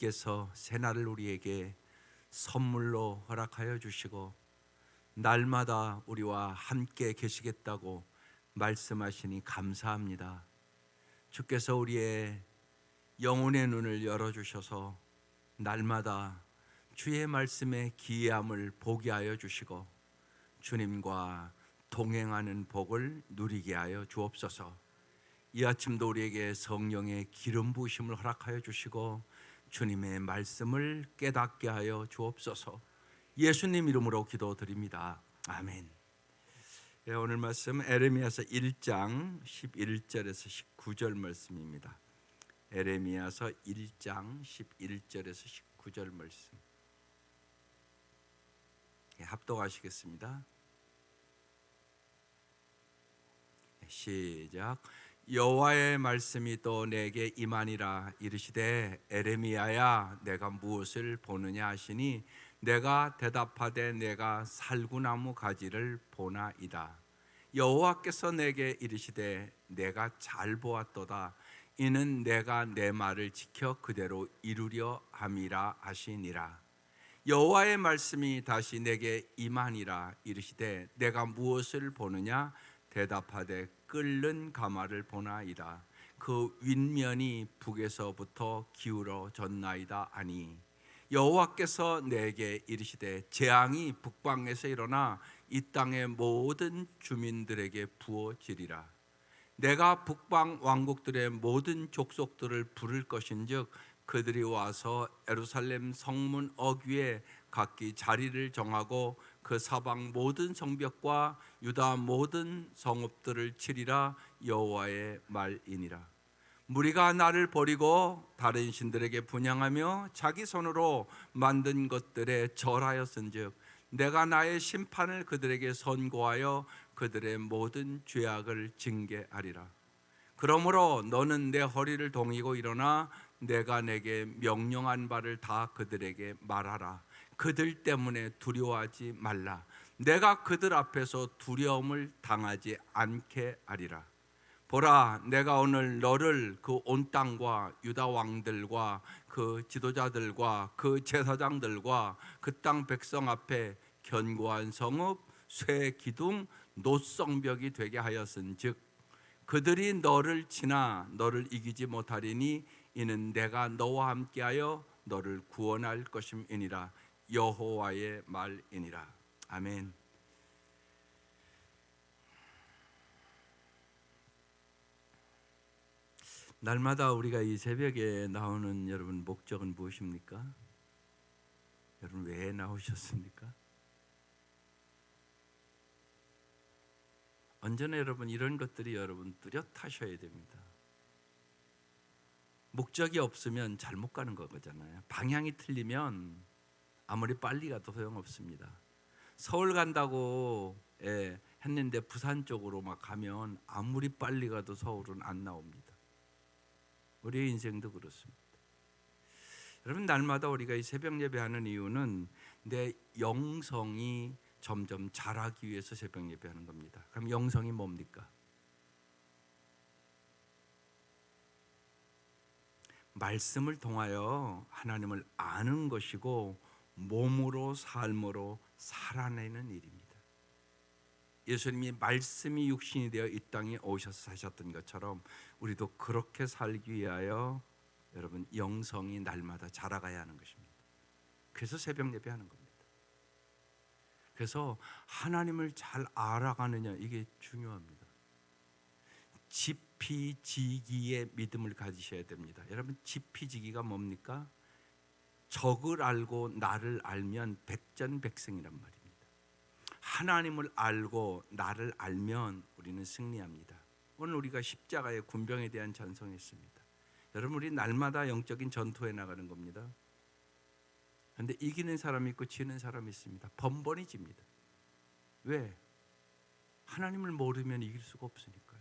주님께서 새날을 우리에게 선물로 허락하여 주시고 날마다 우리와 함께 계시겠다고 말씀하시니 감사합니다. 주께서 우리의 영혼의 눈을 열어주셔서 날마다 주의 말씀의 기이함을 보게 하여 주시고 주님과 동행하는 복을 누리게 하여 주옵소서. 이 아침도 우리에게 성령의 기름 부으심을 허락하여 주시고 주님의 말씀을 깨닫게 하여 주옵소서. 예수님 이름으로 기도드립니다. 아멘. 오늘 말씀 에레미야서 1장 11절에서 19절 말씀입니다. 에레미야서 1장 11절에서 19절 말씀 합독하시겠습니다. 시작. 여호와의 말씀이 또 내게 임하니라. 이르시되 에레미야야 내가 무엇을 보느냐 하시니 내가 대답하되 내가 살구나무 가지를 보나이다. 여호와께서 내게 이르시되 내가 잘 보았도다. 이는 내가 내 말을 지켜 그대로 이루려 함이라 하시니라. 여호와의 말씀이 다시 내게 임하니라. 이르시되 내가 무엇을 보느냐 대답하되 끓는 가마를 보나이다. 그 윗면이 북에서부터 기울어졌나이다 하니 여호와께서 내게 이르시되 재앙이 북방에서 일어나 이 땅의 모든 주민들에게 부어지리라. 내가 북방 왕국들의 모든 족속들을 부를 것인즉 그들이 와서 예루살렘 성문 어귀에 각기 자리를 정하고 그 사방 모든 성벽과 유다 모든 성읍들을 치리라. 여호와의 말이니라. 무리가 나를 버리고 다른 신들에게 분향하며 자기 손으로 만든 것들에 절하였은즉 내가 나의 심판을 그들에게 선고하여 그들의 모든 죄악을 징계하리라. 그러므로 너는 내 허리를 동이고 일어나 내가 내게 명령한 바를 다 그들에게 말하라. 그들 때문에 두려워하지 말라. 내가 그들 앞에서 두려움을 당하지 않게 하리라. 보라, 내가 오늘 너를 그 온 땅과 유다 왕들과 그 지도자들과 그 제사장들과 그 땅 백성 앞에 견고한 성읍, 쇠 기둥, 노성벽이 되게 하였은즉 그들이 너를 치나 너를 이기지 못하리니 이는 내가 너와 함께하여 너를 구원할 것임이니라. 여호와의 말이니라. 아멘. 날마다 우리가 이 새벽에 나오는 여러분 목적은 무엇입니까? 여러분 왜 나오셨습니까? 언제나 여러분 이런 것들이 여러분 뚜렷하셔야 됩니다. 목적이 없으면 잘못 가는 거잖아요. 방향이 틀리면 아무리 빨리 가도 소용없습니다. 서울 간다고 했는데 부산 쪽으로 막 가면 아무리 빨리 가도 서울은 안 나옵니다. 우리의 인생도 그렇습니다. 여러분 날마다 우리가 이 새벽 예배하는 이유는 내 영성이 점점 자라기 위해서 새벽 예배하는 겁니다. 그럼 영성이 뭡니까? 말씀을 통하여 하나님을 아는 것이고 몸으로 삶으로 살아내는 일입니다. 예수님이 말씀이 육신이 되어 이 땅에 오셔서 사셨던 것처럼 우리도 그렇게 살기 위하여 여러분 영성이 날마다 자라가야 하는 것입니다. 그래서 새벽 예배하는 겁니다. 그래서 하나님을 잘 알아가느냐 이게 중요합니다. 지피지기의 믿음을 가지셔야 됩니다. 여러분 지피지기가 뭡니까? 적을 알고 나를 알면 백전백승이란 말입니다. 하나님을 알고 나를 알면 우리는 승리합니다. 오늘 우리가 십자가의 군병에 대한 찬송했습니다. 여러분 우리 날마다 영적인 전투에 나가는 겁니다. 그런데 이기는 사람이 있고 지는 사람이 있습니다. 번번이 집니다. 왜? 하나님을 모르면 이길 수가 없으니까요.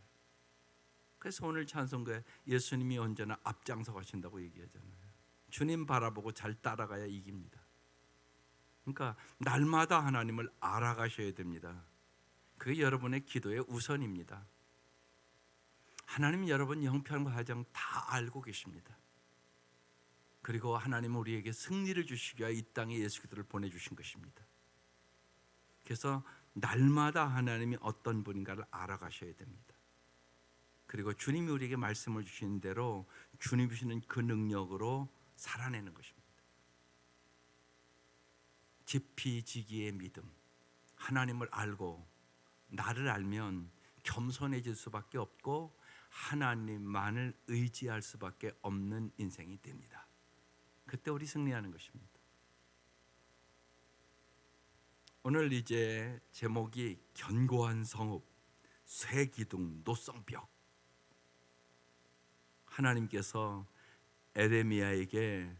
그래서 오늘 찬송가에 예수님이 언제나 앞장서 가신다고 얘기하잖아요. 주님 바라보고 잘 따라가야 이깁니다. 그러니까 날마다 하나님을 알아가셔야 됩니다. 그게 여러분의 기도의 우선입니다. 하나님 여러분 형편과 사정 다 알고 계십니다. 그리고 하나님은 우리에게 승리를 주시기 위하여 이 땅에 예수 그리스도를 보내주신 것입니다. 그래서 날마다 하나님이 어떤 분인가를 알아가셔야 됩니다. 그리고 주님이 우리에게 말씀을 주신 대로 주님이 주시는 그 능력으로 살아내는 것입니다. 지피지기의 믿음, 하나님을 알고 나를 알면 겸손해질 수밖에 없고 하나님만을 의지할 수밖에 없는 인생이 됩니다. 그때 우리 승리하는 것입니다. 오늘 이제 제목이 견고한 성읍, 쇠기둥, 노성벽. 하나님께서 에레미야에게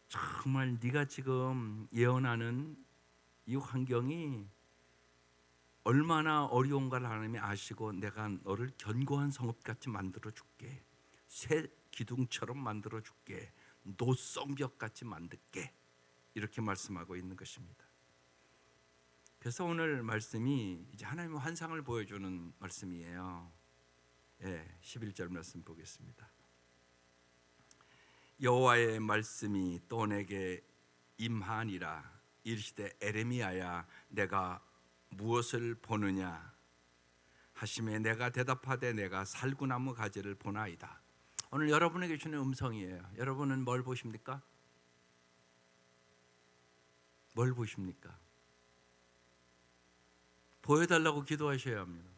정말 네가 지금 예언하는 이 환경이 얼마나 어려운가를 하나님이 아시고 내가 너를 견고한 성읍같이 만들어 줄게, 새 기둥처럼 만들어 줄게, 노성벽같이 만들게, 이렇게 말씀하고 있는 것입니다. 그래서 오늘 말씀이 이제 하나님의 환상을 보여주는 말씀이에요. 11절 말씀 보겠습니다. 여호와의 말씀이 또 내게 임하니라. 이르시되 에레미야야 내가 무엇을 보느냐 하시매 내가 대답하되 내가 살구나무 가지를 보나이다. 오늘 여러분에게 주는 음성이에요. 여러분은 뭘 보십니까? 뭘 보십니까? 보여달라고 기도하셔야 합니다.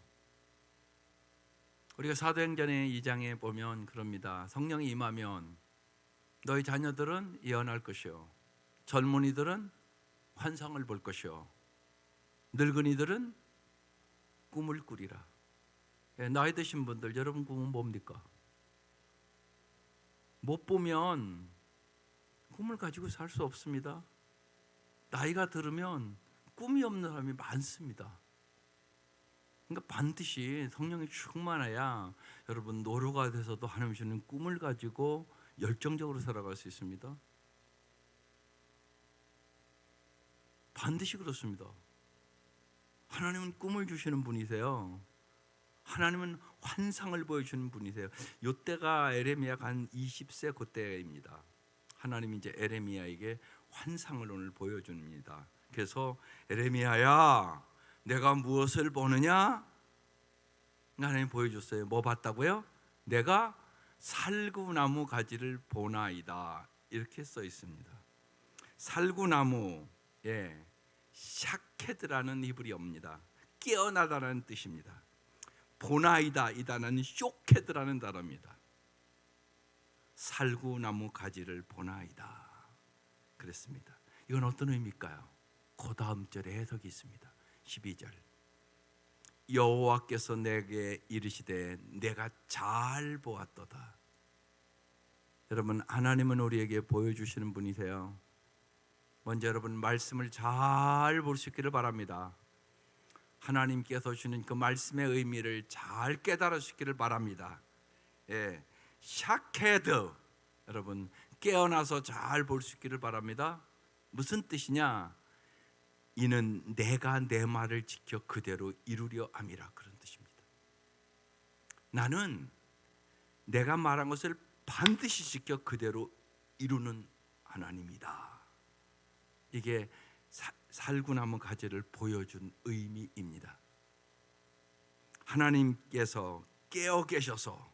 우리가 사도행전의 2장에 보면 그럽니다. 성령이 임하면 너희 자녀들은 예언할 것이요, 젊은이들은 환상을 볼 것이요, 늙은이들은 꿈을 꾸리라. 나이 드신 분들, 여러분 꿈은 뭡니까? 못 보면 꿈을 가지고 살 수 없습니다. 나이가 들으면 꿈이 없는 사람이 많습니다. 그러니까 반드시 성령이 충만해야 여러분 노루가 돼서도 하나님 주는 꿈을 가지고 열정적으로 살아갈 수 있습니다. 반드시 그렇습니다. 하나님은 꿈을 주시는 분이세요. 하나님은 환상을 보여주는 분이세요. 이때가 에레미야가 한 20세 그때입니다. 하나님이 이제 에레미야에게 환상을 오늘 보여줍니다. 그래서 에레미야야 내가 무엇을 보느냐? 하나님 보여줬어요. 뭐 봤다고요? 내가 살구나무 가지를 보나이다, 이렇게 써 있습니다. 살구나무, 샤케드라는 히브리어입니다. 깨어나다라는 뜻입니다. 보나이다, 이 단어는 쇼케드라는 단어입니다. 살구나무 가지를 보나이다 그랬습니다. 이건 어떤 의미일까요? 그 다음 절에 해석이 있습니다. 12절 여호와께서 내게 이르시되 내가 잘 보았도다. 여러분 하나님은 우리에게 보여주시는 분이세요. 먼저 여러분 말씀을 잘 볼 수 있기를 바랍니다. 하나님께서 주는 그 말씀의 의미를 잘 깨달을 수 있기를 바랍니다. 샤케드, 여러분 깨어나서 잘 볼 수 있기를 바랍니다. 무슨 뜻이냐? 이는 내가 내 말을 지켜 그대로 이루려 함이라, 그런 뜻입니다. 나는 내가 말한 것을 반드시 지켜 그대로 이루는 하나님이다. 이게 살구나무 가지를 보여준 의미입니다. 하나님께서 깨어 계셔서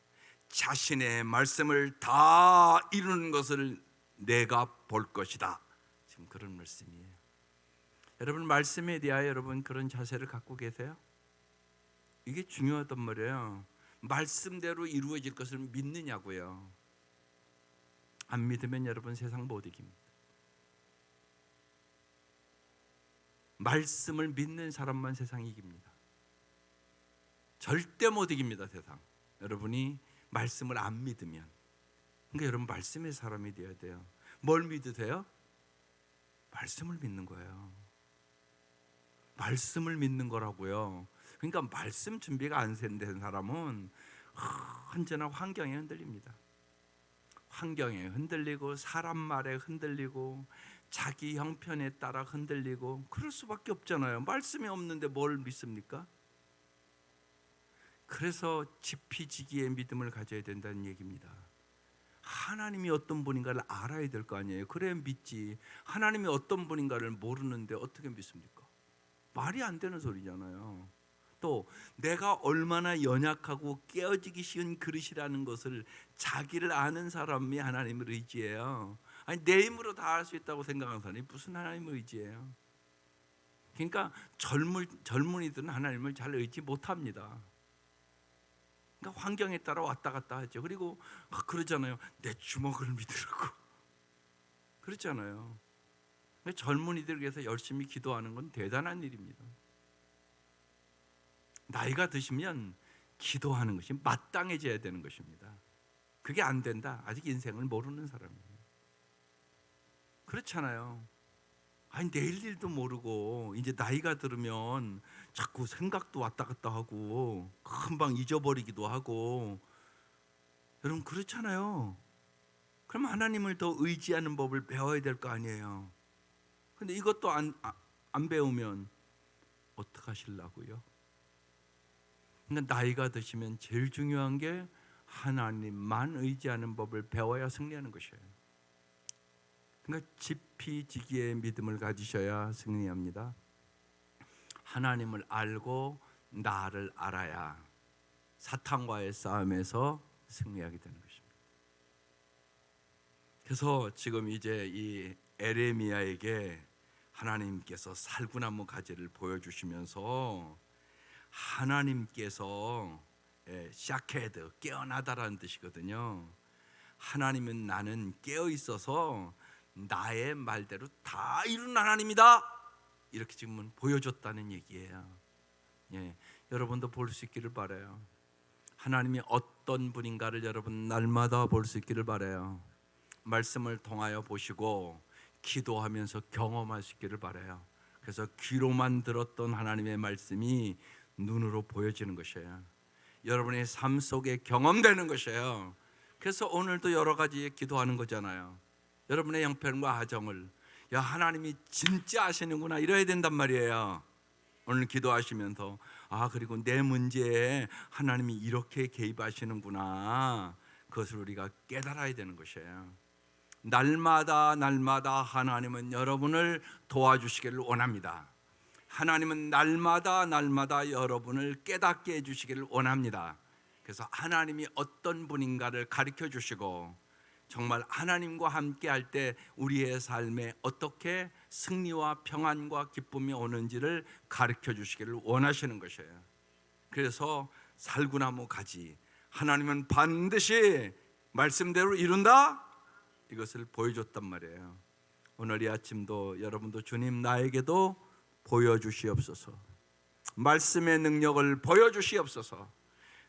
자신의 말씀을 다 이루는 것을 내가 볼 것이다. 지금 그런 말씀이에요. 여러분 말씀에 대하여 여러분 그런 자세를 갖고 계세요? 이게 중요하단 말이에요. 말씀대로 이루어질 것을 믿느냐고요. 안 믿으면 여러분 세상 못 이깁니다. 말씀을 믿는 사람만 세상 이깁니다. 절대 못 이깁니다, 세상. 여러분이 말씀을 안 믿으면. 그러니까 여러분 말씀의 사람이 되어야 돼요. 뭘 믿으세요? 말씀을 믿는 거예요. 말씀을 믿는 거라고요. 그러니까 말씀 준비가 안 된 사람은 언제나 환경에 흔들립니다. 환경에 흔들리고 사람 말에 흔들리고 자기 형편에 따라 흔들리고 그럴 수밖에 없잖아요. 말씀이 없는데 뭘 믿습니까? 그래서 지피지기의 믿음을 가져야 된다는 얘기입니다. 하나님이 어떤 분인가를 알아야 될 거 아니에요. 그래야 믿지. 하나님이 어떤 분인가를 모르는데 어떻게 믿습니까? 말이 안 되는 소리잖아요. 또 내가 얼마나 연약하고 깨어지기 쉬운 그릇이라는 것을 자기를 아는 사람이 하나님을 의지해요. 아니 내 힘으로 다 할 수 있다고 생각하는 사람이 무슨 하나님을 의지해요? 그러니까 젊은이들은 하나님을 잘 의지 못합니다. 그러니까 환경에 따라 왔다 갔다 하죠. 그리고 그러잖아요. 내 주먹을 믿으라고 그렇잖아요. 젊은이들 위해서 열심히 기도하는 건 대단한 일입니다. 나이가 드시면 기도하는 것이 마땅해져야 되는 것입니다. 그게 안 된다. 아직 인생을 모르는 사람이에요. 그렇잖아요. 아니 내일 일도 모르고 이제 나이가 들으면 자꾸 생각도 왔다 갔다 하고 금방 잊어버리기도 하고 여러분 그렇잖아요. 그럼 하나님을 더 의지하는 법을 배워야 될 거 아니에요. 근데 이것도 안 배우면 어떡하시려고요? 그러니까 나이가 드시면 제일 중요한 게 하나님만 의지하는 법을 배워야 승리하는 것이에요. 그러니까 지피지기의 믿음을 가지셔야 승리합니다. 하나님을 알고 나를 알아야 사탄과의 싸움에서 승리하게 되는 것입니다. 그래서 지금 이제 이 에레미야에게 하나님께서 살구나무 가지를 보여주시면서 하나님께서 샤케드 깨어나다라는 뜻이거든요. 하나님은 나는 깨어 있어서 나의 말대로 다 이룬 하나님이다. 이렇게 지금은 보여줬다는 얘기예요. 여러분도 볼 수 있기를 바라요. 하나님이 어떤 분인가를 여러분 날마다 볼 수 있기를 바라요. 말씀을 통하여 보시고 기도하면서 경험할 수 있기를 바라요. 그래서 귀로만 들었던 하나님의 말씀이 눈으로 보여지는 것이에요. 여러분의 삶 속에 경험되는 것이에요. 그래서 오늘도 여러 가지 기도하는 거잖아요. 여러분의 형편과 가정을 야 하나님이 진짜 아시는구나 이래야 된단 말이에요. 오늘 기도하시면서 그리고 내 문제에 하나님이 이렇게 개입하시는구나 그것을 우리가 깨달아야 되는 것이에요. 날마다 하나님은 여러분을 도와주시기를 원합니다. 하나님은 날마다 여러분을 깨닫게 해주시기를 원합니다. 그래서 하나님이 어떤 분인가를 가르쳐 주시고 정말 하나님과 함께 할 때 우리의 삶에 어떻게 승리와 평안과 기쁨이 오는지를 가르쳐 주시기를 원하시는 것이에요. 그래서 살구나무 가지 하나님은 반드시 말씀대로 이룬다 이것을 보여줬단 말이에요. 오늘 이 아침도 여러분도 주님 나에게도 보여주시옵소서. 말씀의 능력을 보여주시옵소서.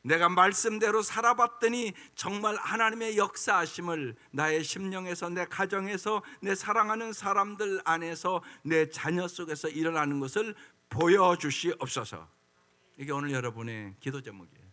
내가 말씀대로 살아봤더니 정말 하나님의 역사하심을 나의 심령에서 내 가정에서 내 사랑하는 사람들 안에서 내 자녀 속에서 일어나는 것을 보여주시옵소서. 이게 오늘 여러분의 기도 제목이에요.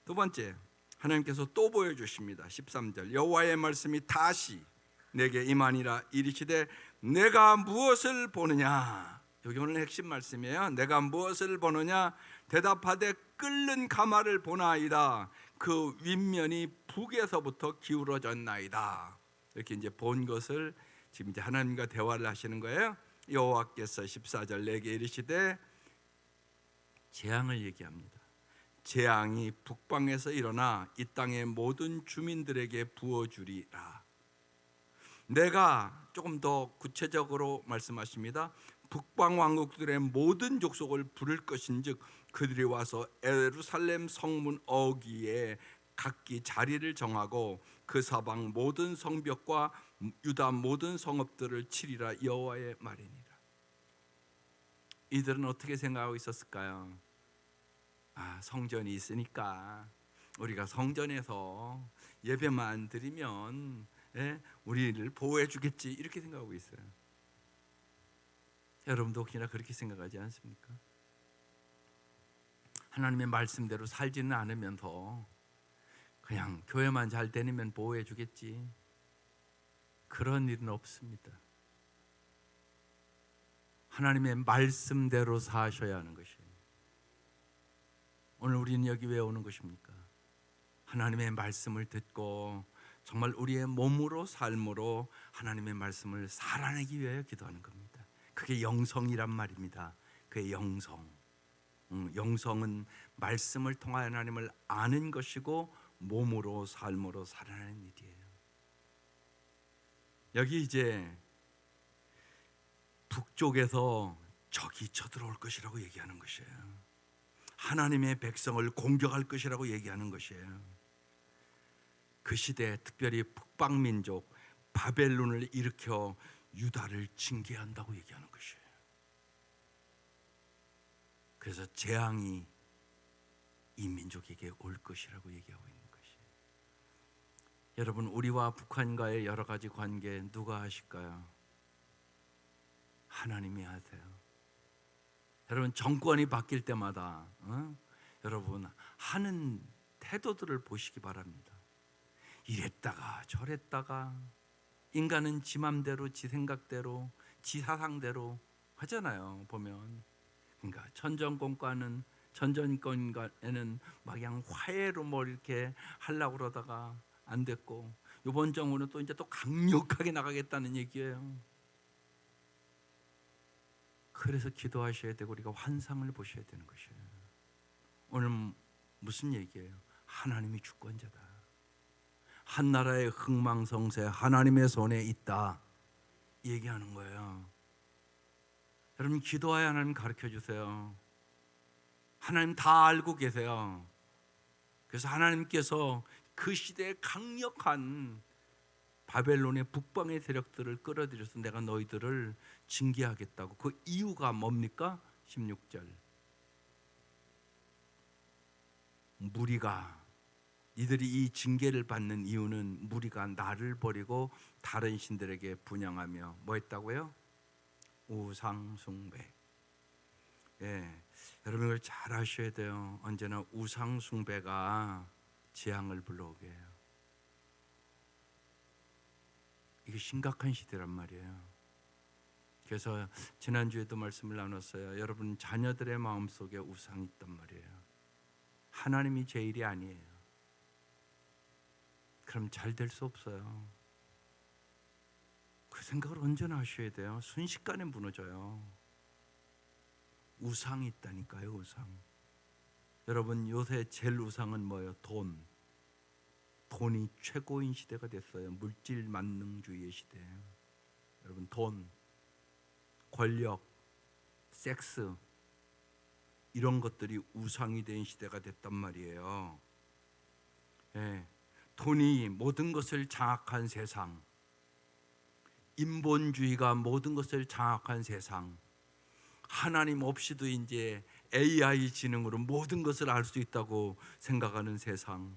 두 번째, 하나님께서 또 보여주십니다. 13절 여호와의 말씀이 다시 내게 임하니라 이르시되 내가 무엇을 보느냐. 여기 오늘 핵심 말씀이에요. 내가 무엇을 보느냐 대답하되 끓는 가마를 보나이다. 그 윗면이 북에서부터 기울어졌나이다. 이렇게 이제 본 것을 지금 이제 하나님과 대화를 하시는 거예요. 여호와께서 14절 내게 이르시되 재앙을 얘기합니다. 재앙이 북방에서 일어나 이 땅의 모든 주민들에게 부어주리라. 내가 조금 더 구체적으로 말씀하십니다. 북방 왕국들의 모든 족속을 부를 것인즉 그들이 와서 예루살렘 성문 어귀에 각기 자리를 정하고 그 사방 모든 성벽과 유다 모든 성읍들을 치리라 여호와의 말이니라. 이들은 어떻게 생각하고 있었을까요? 성전이 있으니까 우리가 성전에서 예배만 드리면 우리를 보호해 주겠지 이렇게 생각하고 있어요. 여러분도 혹시나 그렇게 생각하지 않습니까? 하나님의 말씀대로 살지는 않으면서 그냥 교회만 잘 다니면 보호해 주겠지 그런 일은 없습니다. 하나님의 말씀대로 사셔야 하는 것이에요. 오늘 우리는 여기 왜 오는 것입니까? 하나님의 말씀을 듣고 정말 우리의 몸으로 삶으로 하나님의 말씀을 살아내기 위하여 기도하는 겁니다. 그게 영성이란 말입니다. 그게 영성. 영성은 말씀을 통하여 하나님을 아는 것이고 몸으로 삶으로 살아내는 일이에요. 여기 이제 북쪽에서 적이 쳐들어올 것이라고 얘기하는 것이에요. 하나님의 백성을 공격할 것이라고 얘기하는 것이에요. 그 시대에 특별히 북방민족 바벨론을 일으켜 유다를 징계한다고 얘기하는 것이에요. 그래서 재앙이 이 민족에게 올 것이라고 얘기하고 있는 것이에요. 여러분, 우리와 북한과의 여러 가지 관계 누가 하실까요? 하나님이 하세요. 여러분, 정권이 바뀔 때마다 여러분 하는 태도들을 보시기 바랍니다. 이랬다가 저랬다가 인간은 지 맘대로 지 생각대로 지 사상대로 하잖아요. 보면 그러니까 전정권과는 전정권과에는 막 그냥 화해로 뭐 이렇게 하려고 그러다가 안 됐고 이번 정부는 또 이제 또 강력하게 나가겠다는 얘기예요. 그래서 기도하셔야 되고 우리가 환상을 보셔야 되는 것이에요. 오늘 무슨 얘기예요? 하나님이 주권자다. 한 나라의 흥망성쇠 하나님의 손에 있다 얘기하는 거예요. 여러분, 기도하여 하나님 가르쳐 주세요. 하나님 다 알고 계세요. 그래서 하나님께서 그 시대에 강력한 바벨론의 북방의 세력들을 끌어들여서 내가 너희들을 징계하겠다고. 그 이유가 뭡니까? 16절. 무리가 이들이 이 징계를 받는 이유는 무리가 나를 버리고 다른 신들에게 분향하며 뭐 했다고요? 우상 숭배. 예, 여러분 이걸 잘 아셔야 돼요. 언제나 우상 숭배가 재앙을 불러오게 해요. 이게 심각한 시대란 말이에요. 그래서 지난주에도 말씀을 나눴어요. 여러분 자녀들의 마음속에 우상이 있단 말이에요. 하나님이 제일이 아니에요. 그럼 잘 될 수 없어요. 그 생각을 언제나 하셔야 돼요. 순식간에 무너져요. 우상이 있다니까요. 우상. 여러분 요새 제일 우상은 뭐예요? 돈이 최고인 시대가 됐어요. 물질 만능주의의 시대예요. 여러분 돈, 권력, 섹스 이런 것들이 우상이 된 시대가 됐단 말이에요. 예, 돈이 모든 것을 장악한 세상, 인본주의가 모든 것을 장악한 세상, 하나님 없이도 이제 AI 지능으로 모든 것을 알 수 있다고 생각하는 세상.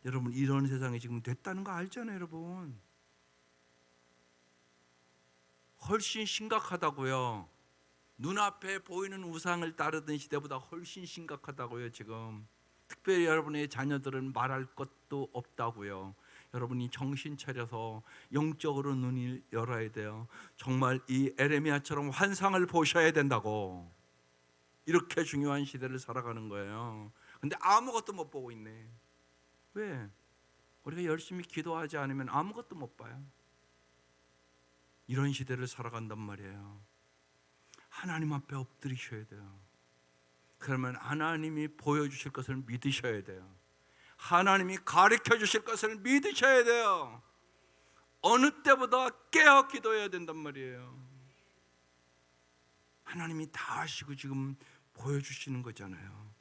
여러분 이런 세상이 지금 됐다는 거 알잖아요. 여러분 훨씬 심각하다고요. 눈앞에 보이는 우상을 따르던 시대보다 훨씬 심각하다고요. 지금 특별히 여러분의 자녀들은 말할 것도 없다고요. 여러분이 정신 차려서 영적으로 눈을 열어야 돼요. 정말 이 에레미야처럼 환상을 보셔야 된다고. 이렇게 중요한 시대를 살아가는 거예요. 근데 아무것도 못 보고 있네. 왜? 우리가 열심히 기도하지 않으면 아무것도 못 봐요. 이런 시대를 살아간단 말이에요. 하나님 앞에 엎드리셔야 돼요. 그러면 하나님이 보여주실 것을 믿으셔야 돼요. 하나님이 가르쳐 주실 것을 믿으셔야 돼요. 어느 때보다 깨어 기도해야 된단 말이에요. 하나님이 다 아시고 지금 보여주시는 거잖아요.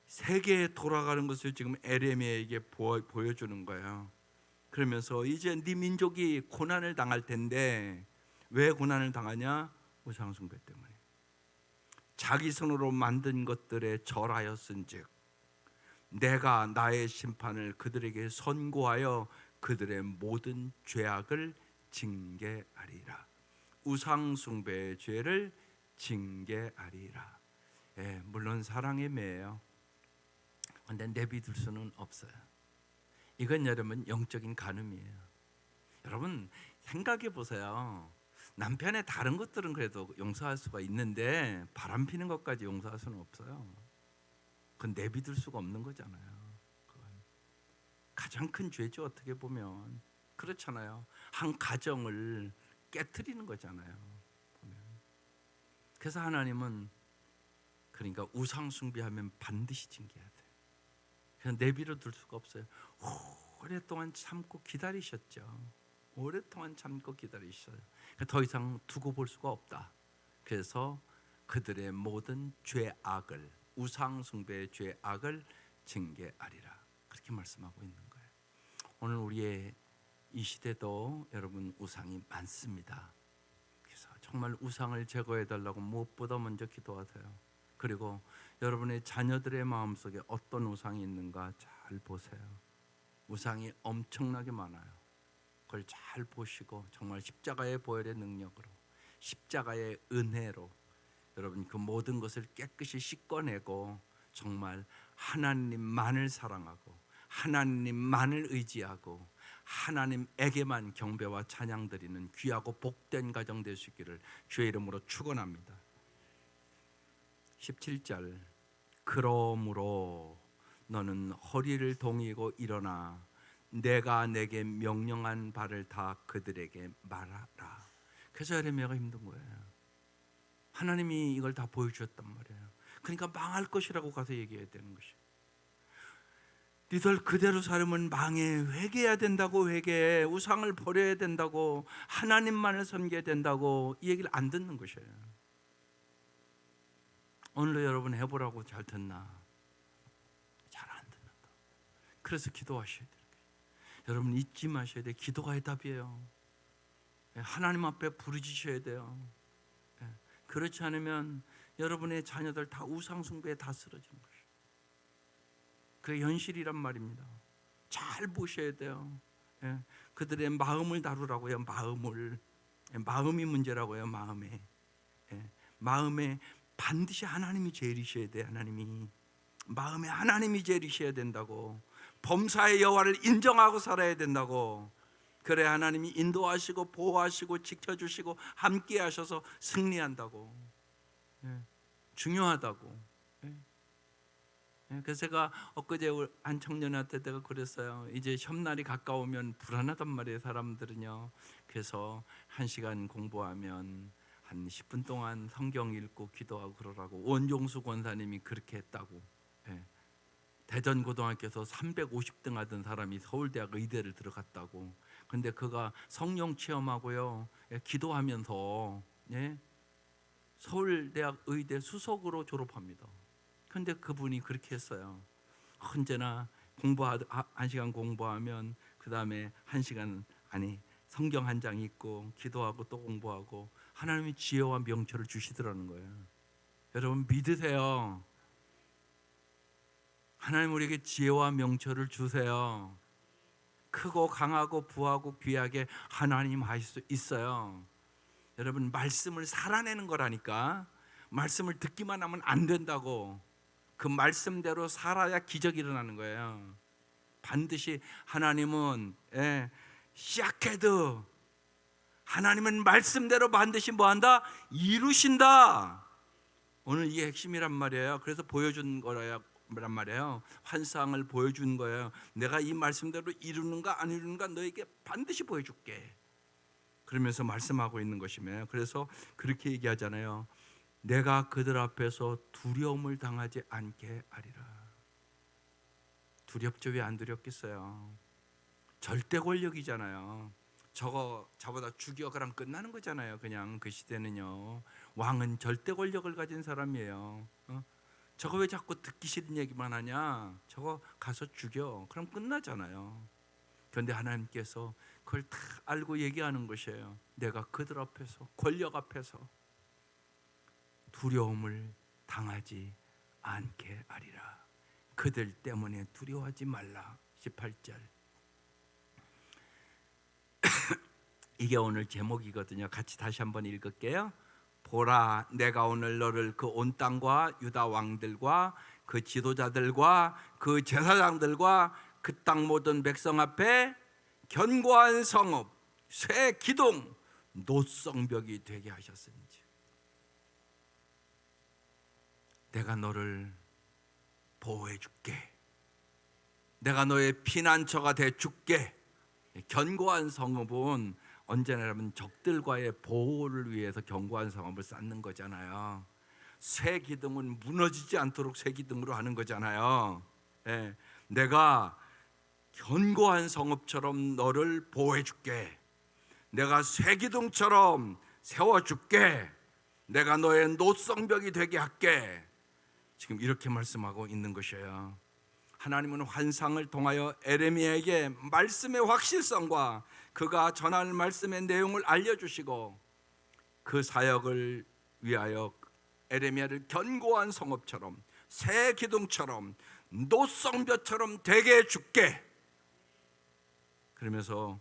세계에 돌아가는 것을 지금 에레미야에게 보여주는 거예요. 그러면서 이제 네 민족이 고난을 당할 텐데 왜 고난을 당하냐? 우상숭배 때문에. 자기 손으로 만든 것들에 절하였은즉 내가 나의 심판을 그들에게 선고하여 그들의 모든 죄악을 징계하리라. 우상숭배의 죄를 징계하리라. 예, 물론 사랑의 매예요. 그런데 내비둘 수는 없어요. 이건 여러분 영적인 간음이에요. 여러분 생각해 보세요. 남편의 다른 것들은 그래도 용서할 수가 있는데 바람 피는 것까지 용서할 수는 없어요. 그건 내비둘 수가 없는 거잖아요. 그건 가장 큰 죄죠. 어떻게 보면 그렇잖아요. 한 가정을 깨트리는 거잖아요. 보면. 그래서 하나님은 그러니까 우상 숭배하면 반드시 징계해야 돼요. 그냥 내비로 둘 수가 없어요. 오랫동안 참고 기다리셨죠. 오랫동안 참고 기다리셨어요. 더 이상 두고 볼 수가 없다. 그래서 그들의 모든 죄악을, 우상 숭배의 죄악을 징계하리라. 그렇게 말씀하고 있는 거예요. 오늘 우리의 이 시대도 여러분 우상이 많습니다. 그래서 정말 우상을 제거해 달라고 무엇보다 먼저 기도하세요. 그리고 여러분의 자녀들의 마음속에 어떤 우상이 있는가 잘 보세요. 우상이 엄청나게 많아요. 그걸 잘 보시고 정말 십자가의 보혈의 능력으로, 십자가의 은혜로 여러분 그 모든 것을 깨끗이 씻어내고 정말 하나님만을 사랑하고 하나님만을 의지하고 하나님에게만 경배와 찬양 드리는 귀하고 복된 가정 될 수 있기를 주의 이름으로 축원합니다. 17절 그러므로 너는 허리를 동이고 일어나 내가 내게 명령한 바를 다 그들에게 말하라. 그래서 에레미야가 힘든 거예요. 하나님이 이걸 다 보여주셨단 말이에요. 그러니까 망할 것이라고 가서 얘기해야 되는 것이에요. 니들 그대로 살면 망해. 회개해야 된다고. 회개해. 우상을 버려야 된다고. 하나님만을 섬겨야 된다고. 이 얘기를 안 듣는 것이에요. 오늘도 여러분 해보라고 잘 듣나? 잘 안 듣는다. 그래서 기도하셔야 돼요. 여러분 잊지 마셔야 돼요. 기도가 해답이에요. 하나님 앞에 부르짖으셔야 돼요. 그렇지 않으면 여러분의 자녀들 다 우상 숭배에 다 쓰러지는 것이에요. 그게 현실이란 말입니다. 잘 보셔야 돼요. 그들의 마음을 다루라고요. 마음이 문제라고요. 마음에 반드시 하나님이 제일이셔야 돼요. 마음에 하나님이 제일이셔야 된다고. 범사의 여호와를 인정하고 살아야 된다고. 그래 하나님이 인도하시고 보호하시고 지켜주시고 함께 하셔서 승리한다고. 중요하다고. 그래서 제가 엊그제 한 청년한테 내가 그랬어요. 이제 협날이 가까우면 불안하단 말이에요. 사람들은요. 그래서 1시간 공부하면 한 10분 동안 성경 읽고 기도하고 그러라고. 원종수 권사님이 그렇게 했다고. 대전고등학교에서 350등 하던 사람이 서울대학 의대를 들어갔다고. 근데 그가 성령 체험하고요, 기도하면서 서울대학 의대 수석으로 졸업합니다. 근데 그분이 그렇게 했어요. 언제나 1시간 공부하면 그 다음에 1시간 안에 성경 한 장 읽고 기도하고 또 공부하고 하나님이 지혜와 명철을 주시더라는 거예요. 여러분 믿으세요. 하나님 우리에게 지혜와 명철을 주세요. 크고 강하고 부하고 귀하게 하나님 하실 수 있어요. 여러분 말씀을 살아내는 거라니까. 말씀을 듣기만 하면 안 된다고. 그 말씀대로 살아야 기적이 일어나는 거예요. 반드시 하나님은 시작해도 하나님은 말씀대로 반드시 뭐한다? 이루신다. 오늘 이게 핵심이란 말이에요. 그래서 보여준 거란 말이에요. 환상을 보여준 거예요. 내가 이 말씀대로 이루는가 안 이루는가 너에게 반드시 보여줄게. 그러면서 말씀하고 있는 것이며, 그래서 그렇게 얘기하잖아요. 내가 그들 앞에서 두려움을 당하지 않게 하리라. 두렵죠? 왜 안 두렵겠어요? 절대 권력이잖아요. 저보다 죽여 그럼 끝나는 거잖아요. 그냥 그 시대는요. 왕은 절대 권력을 가진 사람이에요. 저거 왜 자꾸 듣기 싫은 얘기만 하냐? 저거 가서 죽여. 그럼 끝나잖아요. 그런데 하나님께서 그걸 다 알고 얘기하는 것이에요. 내가 그들 앞에서, 권력 앞에서 두려움을 당하지 않게 하리라. 그들 때문에 두려워하지 말라. 18절. 이게 오늘 제목이거든요. 같이 다시 한번 읽을게요. 보라, 내가 오늘 너를 그 온 땅과 유다 왕들과 그 지도자들과 그 제사장들과 그 땅 모든 백성 앞에 견고한 성읍, 쇠 기둥, 노성벽이 되게 하셨은지. 내가 너를 보호해 줄게. 내가 너의 피난처가 돼 줄게. 견고한 성읍은 언제나 여러분 적들과의 보호를 위해서 견고한 성읍을 쌓는 거잖아요. 쇠 기둥은 무너지지 않도록 쇠 기둥으로 하는 거잖아요. 예, 내가 견고한 성읍처럼 너를 보호해 줄게. 내가 쇠 기둥처럼 세워 줄게. 내가 너의 노성벽이 되게 할게. 지금 이렇게 말씀하고 있는 것이에요. 하나님은 환상을 통하여 에레미야에게 말씀의 확실성과 그가 전할 말씀의 내용을 알려주시고 그 사역을 위하여 에레미야를 견고한 성읍처럼 새 기둥처럼 노성벽처럼 되게 해줄게. 그러면서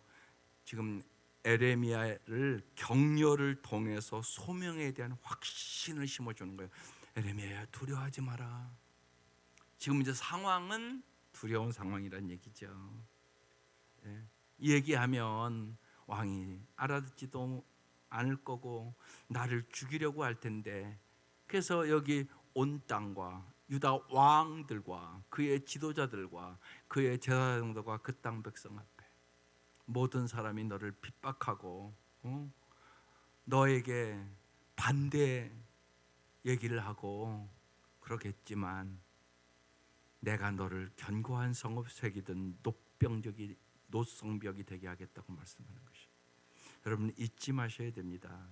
지금 에레미야를 격려를 통해서 소명에 대한 확신을 심어주는 거예요. 에레미야야, 두려워하지 마라. 지금 이제 상황은 두려운 상황이란 얘기죠. 예. 얘기하면 왕이 알아듣지도 않을 거고 나를 죽이려고 할 텐데, 그래서 여기 온 땅과 유다 왕들과 그의 지도자들과 그의 제사장들과 그 땅 백성 앞에 모든 사람이 너를 핍박하고 너에게 반대 얘기를 하고 그러겠지만 내가 너를 견고한 성읍 새기든 노성벽이 되게 하겠다고 말씀하는 것이. 여러분 잊지 마셔야 됩니다.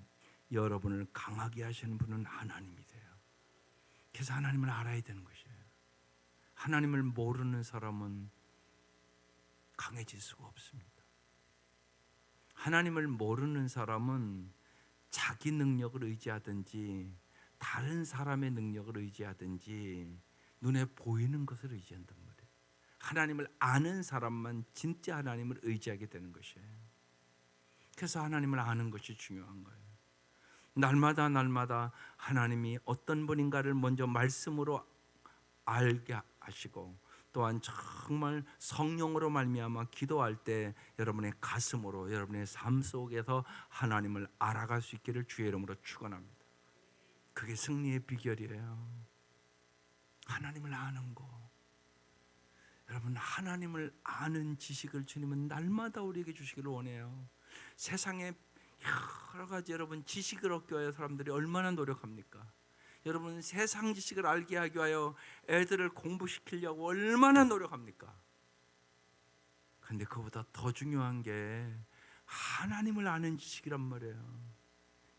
여러분을 강하게 하시는 분은 하나님이세요. 그래서 하나님을 알아야 되는 것이에요. 하나님을 모르는 사람은 강해질 수가 없습니다. 하나님을 모르는 사람은 자기 능력을 의지하든지 다른 사람의 능력을 의지하든지 눈에 보이는 것을 의지한단 말이에요. 하나님을 아는 사람만 진짜 하나님을 의지하게 되는 것이에요. 그래서 하나님을 아는 것이 중요한 거예요. 날마다 하나님이 어떤 분인가를 먼저 말씀으로 알게 하시고, 또한 정말 성령으로 말미암아 기도할 때 여러분의 가슴으로 여러분의 삶 속에서 하나님을 알아갈 수 있기를 주의 이름으로 축원합니다. 그게 승리의 비결이에요. 하나님을 아는 거. 여러분 하나님을 아는 지식을 주님은 날마다 우리에게 주시기를 원해요. 세상에 여러 가지 여러분 지식을 얻기 위하여 사람들이 얼마나 노력합니까? 여러분 세상 지식을 알게 하기 위하여 애들을 공부시키려고 얼마나 노력합니까? 근데 그보다 더 중요한 게 하나님을 아는 지식이란 말이에요.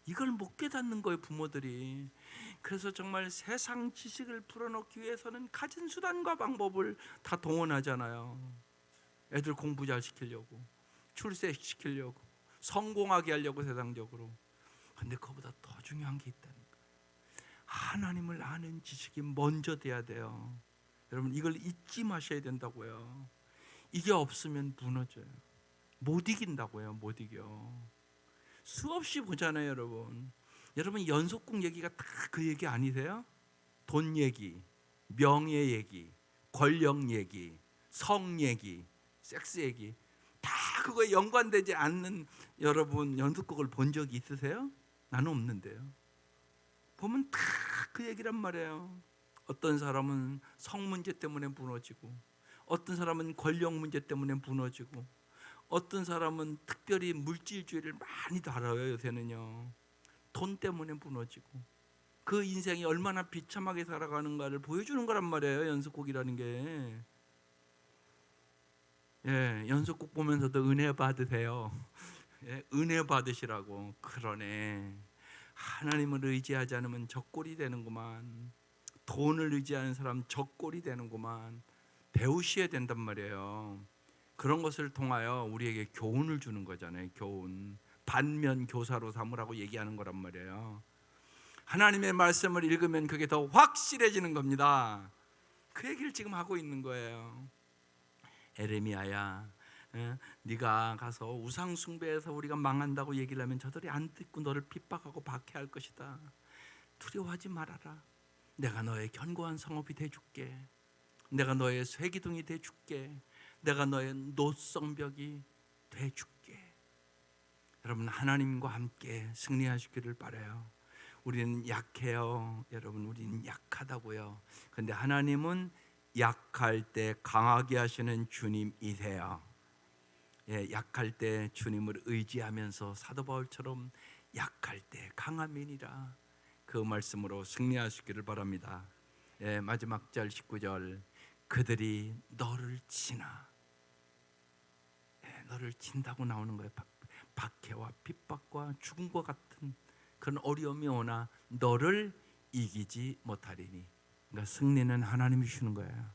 이걸 못 깨닫는 거예요, 부모들이. 그래서 정말 세상 지식을 풀어놓기 위해서는 가진 수단과 방법을 다 동원하잖아요. 애들 공부 잘 시키려고, 출세시키려고, 성공하게 하려고 세상적으로. 근데 그보다 더 중요한 게 있다는 거예요. 하나님을 아는 지식이 먼저 돼야 돼요. 여러분 이걸 잊지 마셔야 된다고요. 이게 없으면 무너져요. 못 이긴다고요. 못 이겨. 수없이 보잖아요, 여러분. 여러분 연속국 얘기가 다 그 얘기 아니세요? 돈 얘기, 명예 얘기, 권력 얘기, 성 얘기, 섹스 얘기, 다 그거에 연관되지 않는 여러분 연속국을 본 적이 있으세요? 나는 없는데요. 보면 다 그 얘기란 말이에요. 어떤 사람은 성 문제 때문에 무너지고, 어떤 사람은 권력 문제 때문에 무너지고, 어떤 사람은 특별히 물질주의를 많이 다뤄요. 요새는요. 돈 때문에 무너지고, 그 인생이 얼마나 비참하게 살아가는가를 보여주는 거란 말이에요. 연속곡이라는 게. 예, 연속곡 보면서도 은혜 받으세요. 예, 은혜 받으시라고. 그러네. 하나님을 의지하지 않으면 적골이 되는구만. 돈을 의지하는 사람 적골이 되는구만. 배우셔야 된단 말이에요. 그런 것을 통하여 우리에게 교훈을 주는 거잖아요. 교훈. 반면 교사로 삼으라고 얘기하는 거란 말이에요. 하나님의 말씀을 읽으면 그게 더 확실해지는 겁니다. 그 얘기를 지금 하고 있는 거예요. 에레미야야, 네가 가서 우상 숭배해서 우리가 망한다고 얘기를 하면 저들이 안 듣고 너를 핍박하고 박해할 것이다. 두려워하지 말아라. 내가 너의 견고한 성읍이 돼줄게. 내가 너의 쇠기둥이 돼줄게. 내가 너의 노성벽이 돼줄게. 여러분 하나님과 함께 승리하시기를 바라요. 우리는 약해요. 여러분 우리는 약하다고요. 그런데 하나님은 약할 때 강하게 하시는 주님이세요. 약할 때 주님을 의지하면서 사도 바울처럼 약할 때 강함이니라, 그 말씀으로 승리하시기를 바랍니다. 마지막 절 19절, 그들이 너를 치나. 너를 친다고 나오는 거예요. 박해와 핍박과 죽음과 같은 그런 어려움이 오나 너를 이기지 못하리니. 그러니까 승리는 하나님이 주시는 거예요.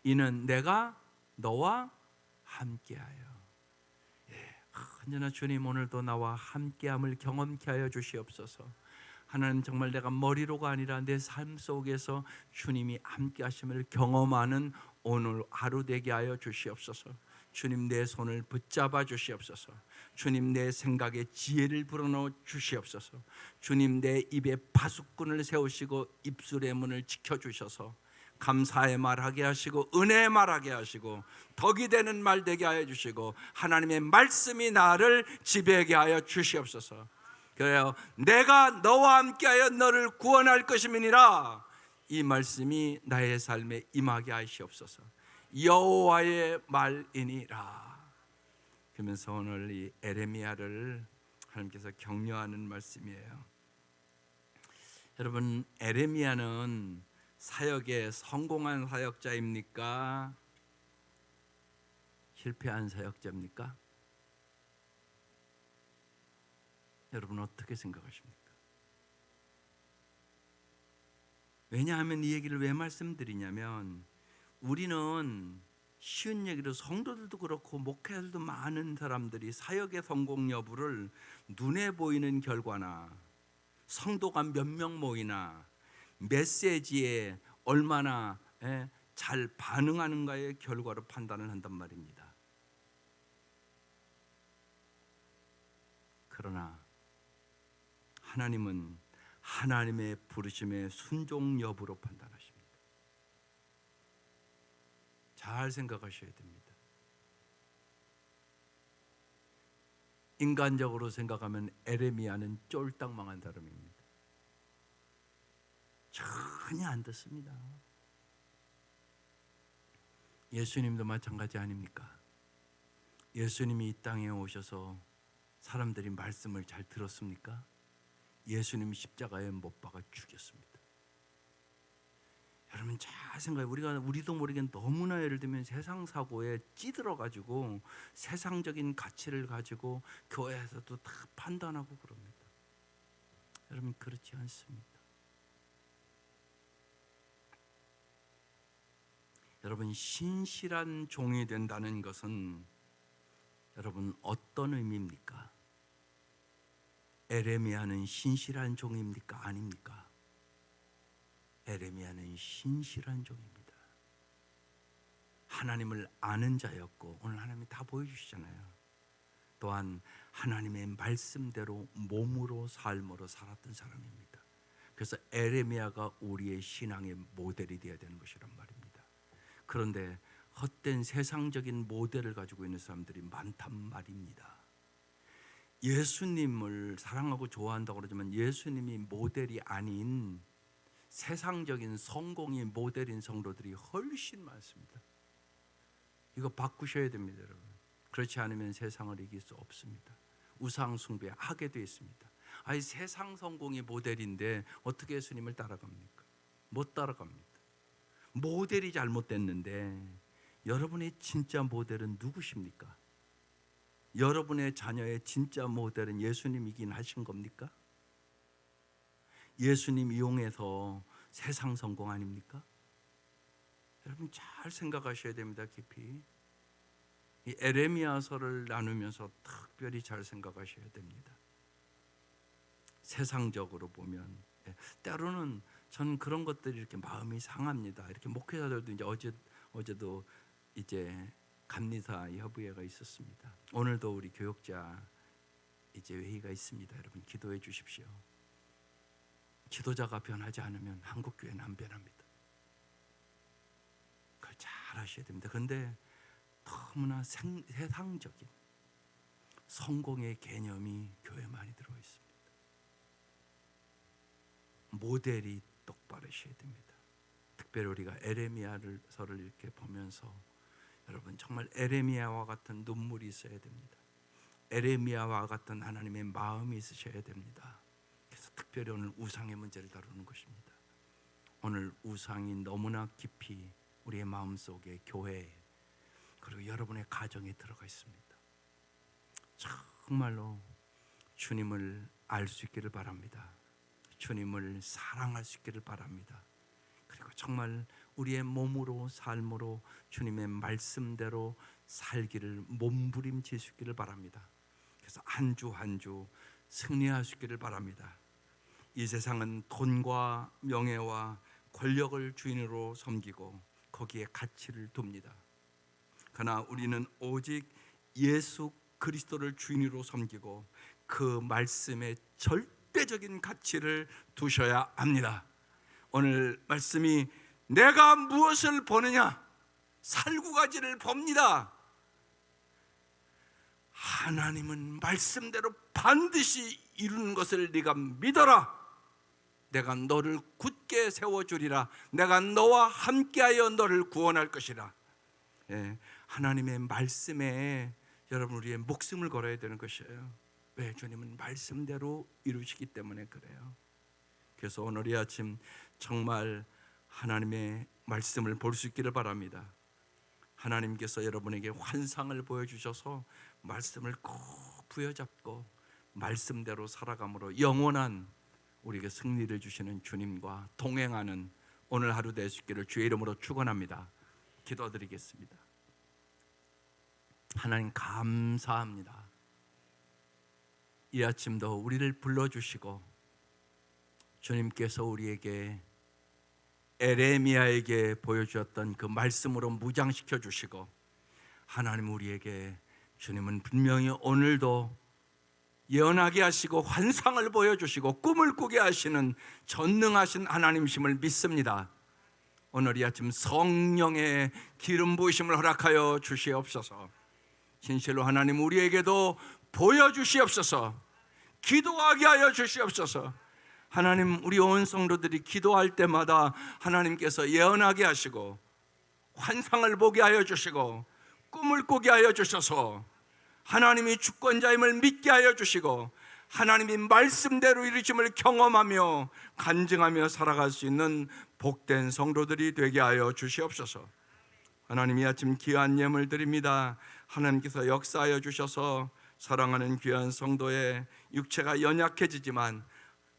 이는 내가 너와 함께하여. 언제나 주님 오늘도 나와 함께함을 경험케 하여 주시옵소서. 하나님, 정말 내가 머리로가 아니라 내 삶 속에서 주님이 함께하심을 경험하는 오늘 하루 되게 하여 주시옵소서. 주님, 내 손을 붙잡아 주시옵소서. 주님, 내 생각에 지혜를 불어넣어 주시옵소서. 주님, 내 입에 파수꾼을 세우시고 입술의 문을 지켜주셔서 감사의 말하게 하시고 은혜의 말하게 하시고 덕이 되는 말 되게 하여 주시고 하나님의 말씀이 나를 지배하게 하여 주시옵소서. 그래요, 내가 너와 함께하여 너를 구원할 것임이니라. 이 말씀이 나의 삶에 임하게 하시옵소서. 여호와의 말이니라. 그러면서 오늘 이 에레미야를 하나님께서 격려하는 말씀이에요. 여러분, 에레미야는 사역에 성공한 사역자입니까? 실패한 사역자입니까? 여러분 어떻게 생각하십니까? 왜냐하면 이 얘기를 왜 말씀드리냐면, 우리는 쉬운 얘기로 성도들도 그렇고 목회자들도 많은 사람들이 사역의 성공 여부를 눈에 보이는 결과나 성도가 몇 명 모이나 메시지에 얼마나 잘 반응하는가의 결과로 판단을 한단 말입니다. 그러나 하나님은 하나님의 부르심의 순종 여부로 판단하십니다. 잘 생각하셔야 됩니다. 인간적으로 생각하면 에레미야는 쫄딱 망한 사람입니다. 전혀 안 듣습니다. 예수님도 마찬가지 아닙니까? 예수님이 이 땅에 오셔서 사람들이 말씀을 잘 들었습니까? 예수님이 십자가에 못 박아 죽였습니다. 여러분 잘 생각해. 우리도 모르게 너무나 예를 들면 세상 사고에 찌들어 가지고 세상적인 가치를 가지고 교회에서도 다 판단하고 그럽니다. 여러분 그렇지 않습니다. 여러분, 신실한 종이 된다는 것은 여러분 어떤 의미입니까? 에레미야는 신실한 종입니까? 아닙니까? 에레미야는 신실한 종입니다. 하나님을 아는 자였고 오늘 하나님이 다 보여주시잖아요. 또한 하나님의 말씀대로 몸으로 삶으로 살았던 사람입니다. 그래서 에레미야가 우리의 신앙의 모델이 되어야 되는 것이란 말입니다. 그런데 헛된 세상적인 모델을 가지고 있는 사람들이 많단 말입니다. 예수님을 사랑하고 좋아한다고 그러지만 예수님이 모델이 아닌 세상적인 성공이 모델인 성도들이 훨씬 많습니다. 이거 바꾸셔야 됩니다, 여러분. 그렇지 않으면 세상을 이길 수 없습니다. 우상 숭배하게 되어 있습니다. 아니, 세상 성공이 모델인데 어떻게 예수님을 따라갑니까? 못 따라갑니다. 모델이 잘못됐는데 여러분의 진짜 모델은 누구십니까? 여러분의 자녀의 진짜 모델은 예수님이긴 하신 겁니까? 예수님 이용해서 세상 성공 아닙니까? 여러분 잘 생각하셔야 됩니다. 깊이. 이 에레미야서를 나누면서 특별히 잘 생각하셔야 됩니다. 세상적으로 보면 때로는 전 그런 것들이 이렇게 마음이 상합니다. 이렇게 목회자들도 이제 어제도 이제 감리사 협의회가 있었습니다. 오늘도 우리 교역자 이제 회의가 있습니다. 여러분 기도해 주십시오. 지도자가 변하지 않으면 한국 교회는 안 변합니다. 그걸 잘 아셔야 됩니다. 그런데 너무나 세상적인 성공의 개념이 교회에 많이 들어와 있습니다. 모델이 똑바르셔야 됩니다. 특별히 우리가 에레미야서를 이렇게 보면서 여러분 정말 에레미야와 같은 눈물이 있어야 됩니다. 에레미야와 같은 하나님의 마음이 있으셔야 됩니다. 그래서 특별히 오늘 우상의 문제를 다루는 것입니다. 오늘 우상이 너무나 깊이 우리의 마음속에, 교회에, 그리고 여러분의 가정에 들어가 있습니다. 정말로 주님을 알 수 있기를 바랍니다. 주님을 사랑할 수 있기를 바랍니다. 그리고 정말 우리의 몸으로, 삶으로 주님의 말씀대로 살기를 몸부림칠 수 있기를 바랍니다. 그래서 한 주 한 주 승리할 수 있기를 바랍니다. 이 세상은 돈과 명예와 권력을 주인으로 섬기고 거기에 가치를 둡니다. 그러나 우리는 오직 예수 그리스도를 주인으로 섬기고 그 말씀에 절대적인 가치를 두셔야 합니다. 오늘 말씀이 내가 무엇을 보느냐? 살구가지를 봅니다. 하나님은 말씀대로 반드시 이루는 것을 네가 믿어라. 내가 너를 굳게 세워주리라. 내가 너와 함께하여 너를 구원할 것이라. 하나님의 말씀에 여러분 우리의 목숨을 걸어야 되는 것이에요. 왜? 주님은 말씀대로 이루시기 때문에 그래요. 그래서 오늘 이 아침 정말 하나님의 말씀을 볼 수 있기를 바랍니다. 하나님께서 여러분에게 환상을 보여주셔서 말씀을 꼭 부여잡고 말씀대로 살아감으로 영원한 우리에게 승리를 주시는 주님과 동행하는 오늘 하루 될 수 있기를 주의 이름으로 축원합니다. 기도드리겠습니다. 하나님 감사합니다. 이 아침도 우리를 불러주시고 주님께서 우리에게 에레미야에게 보여주었던 그 말씀으로 무장시켜 주시고 하나님 우리에게 주님은 분명히 오늘도 예언하게 하시고 환상을 보여주시고 꿈을 꾸게 하시는 전능하신 하나님이심을 믿습니다. 오늘 이 아침 성령의 기름 부으심을 허락하여 주시옵소서. 진실로 하나님 우리에게도 보여주시옵소서. 기도하게 하여 주시옵소서. 하나님 우리 온 성도들이 기도할 때마다 하나님께서 예언하게 하시고 환상을 보게 하여 주시고 꿈을 꾸게 하여 주셔서 하나님이 주권자임을 믿게 하여 주시고 하나님이 말씀대로 이루심을 경험하며 간증하며 살아갈 수 있는 복된 성도들이 되게 하여 주시옵소서. 하나님 이 아침 귀한 예물 드립니다. 하나님께서 역사하여 주셔서 사랑하는 귀한 성도의 육체가 연약해지지만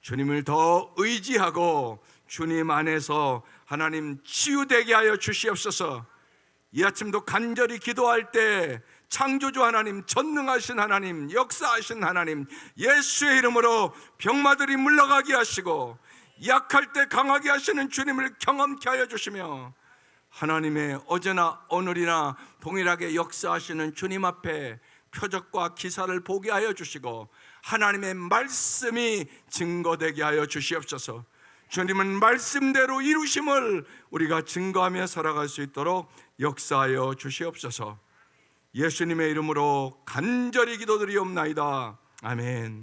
주님을 더 의지하고 주님 안에서 하나님 치유되게 하여 주시옵소서. 이 아침도 간절히 기도할 때 창조주 하나님, 전능하신 하나님, 역사하신 하나님, 예수의 이름으로 병마들이 물러가게 하시고 약할 때 강하게 하시는 주님을 경험케 하여 주시며 하나님의 어제나 오늘이나 동일하게 역사하시는 주님 앞에 표적과 기사를 보게 하여 주시고 하나님의 말씀이 증거되게 하여 주시옵소서. 주님은 말씀대로 이루심을 우리가 증거하며 살아갈 수 있도록 역사하여 주시옵소서. 예수님의 이름으로 간절히 기도드리옵나이다. 아멘.